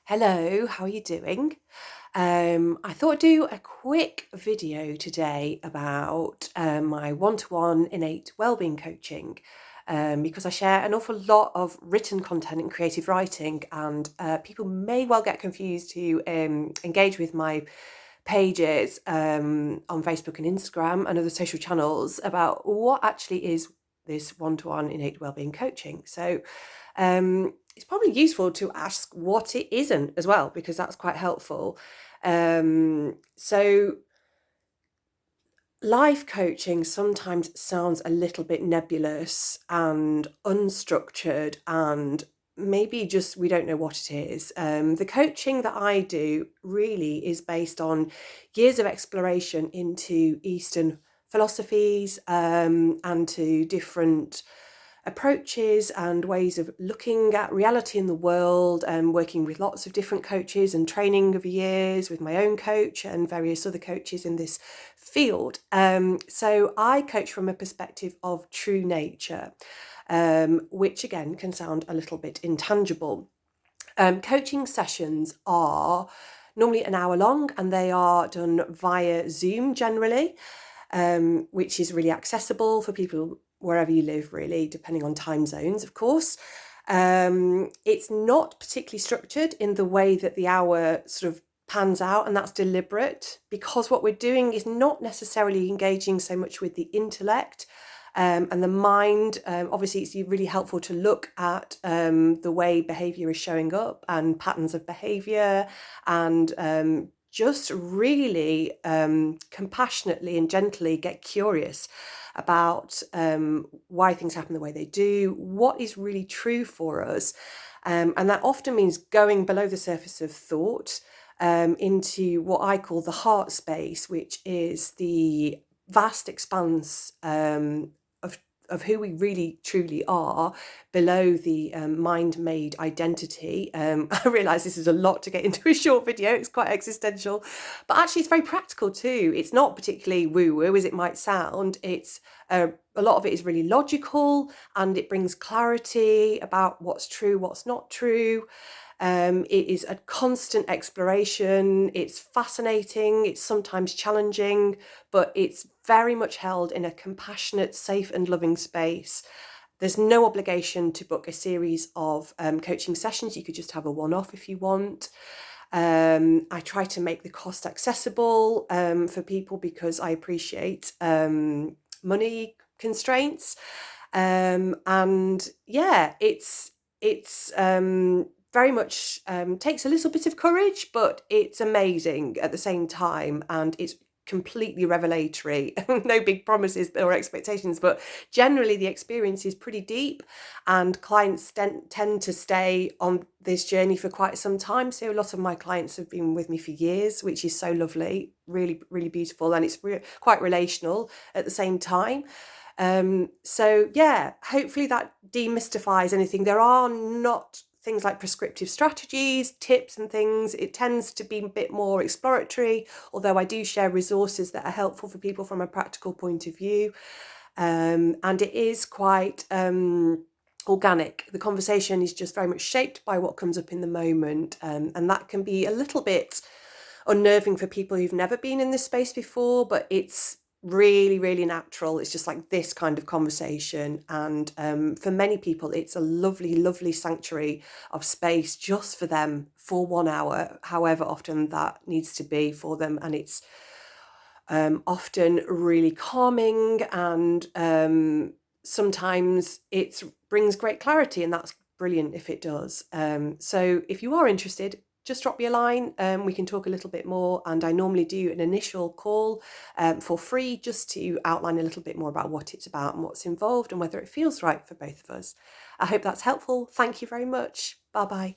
Hello, how are you doing? I thought I'd do a quick video today about my one-to-one innate wellbeing coaching because I share an awful lot of written content in creative writing, and people may well get confused who engage with my pages on Facebook and Instagram and other social channels about what actually is this one-to-one innate wellbeing coaching. So it's probably useful to ask what it isn't as well, because that's quite helpful. So life coaching sometimes sounds a little bit nebulous and unstructured, and maybe just we don't know what it is. The coaching that I do really is based on years of exploration into Eastern philosophies, and to different approaches and ways of looking at reality in the world, and working with lots of different coaches and training over years with my own coach and various other coaches in this field. So I coach from a perspective of true nature, which again can sound a little bit intangible. Coaching sessions are normally an hour long, and they are done via Zoom generally, which is really accessible for people wherever you live, really, depending on time zones, of course. It's not particularly structured in the way that the hour sort of pans out, and that's deliberate because what we're doing is not necessarily engaging so much with the intellect and the mind. Obviously, it's really helpful to look at the way behaviour is showing up and patterns of behaviour, and just really compassionately and gently get curious about why things happen the way they do, what is really true for us. And that often means going below the surface of thought into what I call the heart space, which is the vast expanse of who we really truly are below the mind-made identity. I realise this is a lot to get into a short video, it's quite existential, but actually it's very practical too. It's not particularly woo-woo as it might sound. It's a lot of it is really logical, and it brings clarity about what's true, what's not true. It is a constant exploration. It's fascinating. It's sometimes challenging, but it's very much held in a compassionate, safe and loving space. There's no obligation to book a series of coaching sessions. You could just have a one-off if you want. I try to make the cost accessible for people because I appreciate money constraints. And yeah, it's very much takes a little bit of courage, but it's amazing at the same time, and it's completely revelatory. No big promises or expectations, but generally the experience is pretty deep, and clients tend to stay on this journey for quite some time. So a lot of my clients have been with me for years, which is so lovely, really, really beautiful, and it's quite relational at the same time. So yeah, hopefully that demystifies anything. There are not things like prescriptive strategies, tips and things. It tends to be a bit more exploratory, although I do share resources that are helpful for people from a practical point of view. And it is quite organic. The conversation is just very much shaped by what comes up in the moment, and that can be a little bit unnerving for people who've never been in this space before, but it's really, really natural. It's just like this kind of conversation, and for many people it's a lovely, lovely sanctuary of space just for them for 1 hour, however often that needs to be for them. And it's often really calming, and sometimes it brings great clarity, and that's brilliant if it does. So if you are interested, just drop me a line. We can talk a little bit more, and I normally do an initial call for free, just to outline a little bit more about what it's about and what's involved and whether it feels right for both of us. I hope that's helpful. Thank you very much. Bye bye.